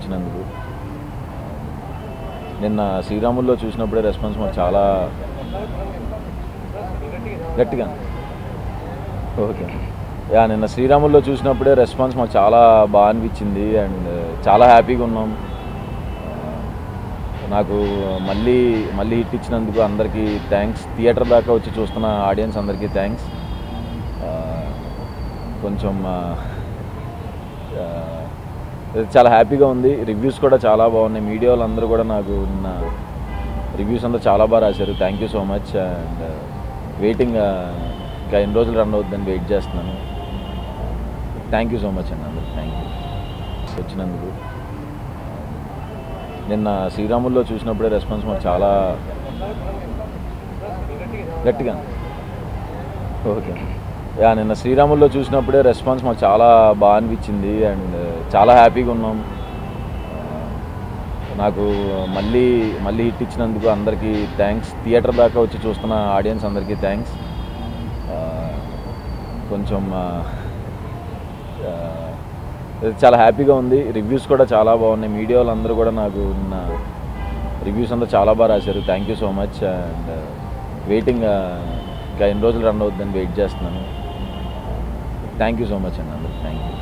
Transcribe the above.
వచ్చినందుకు. నిన్న శ్రీరాముల్లో చూసినప్పుడే రెస్పాన్స్ మాకు చాలా గట్టిగా ఓకే నిన్న శ్రీరాముల్లో చూసినప్పుడే రెస్పాన్స్ మాకు చాలా బాగా అనిపించింది అండ్ చాలా హ్యాపీగా ఉన్నాం. నాకు మళ్ళీ హిట్ ఇచ్చినందుకు అందరికీ థ్యాంక్స్. థియేటర్ దాకా వచ్చి చూస్తున్న ఆడియన్స్ అందరికీ థ్యాంక్స్. కొంచెం చాలా హ్యాపీగా ఉంది. రివ్యూస్ కూడా చాలా బాగున్నాయి. మీడియా వాళ్ళందరూ కూడా నాకు నిన్న రివ్యూస్ అందరూ చాలా బాగా రాశారు. Thank you so much. And waiting ఇంకా ఎన్ని రోజులు రన్ అవుతుందని వెయిట్ చేస్తున్నాను. థ్యాంక్ యూ సో మచ్ అండి అందరూ. థ్యాంక్ యూ వచ్చినందుకు. నిన్న శ్రీరాముల్లో చూసినప్పుడే రెస్పాన్స్ మాకు చాలా గట్టిగా ఓకే నిన్న శ్రీరాముల్లో చూసినప్పుడే రెస్పాన్స్ మాకు చాలా బాగా అనిపించింది అండ్ చాలా హ్యాపీగా ఉన్నాం. నాకు మళ్ళీ హిట్ ఇచ్చినందుకు అందరికీ థ్యాంక్స్. థియేటర్ దాకా వచ్చి చూస్తున్న ఆడియన్స్ అందరికీ థ్యాంక్స్. కొంచెం చాలా హ్యాపీగా ఉంది. రివ్యూస్ కూడా చాలా బాగున్నాయి. మీడియా వాళ్ళందరూ కూడా నాకు నిన్న రివ్యూస్ అందరూ చాలా బాగా రాశారు. Thank you so much. And waiting ఇంకా ఎన్ని రోజులు రన్ అవుతుందని వెయిట్ చేస్తున్నాను. థ్యాంక్ యూ సో మచ్ అండి అందరూ. Thank you.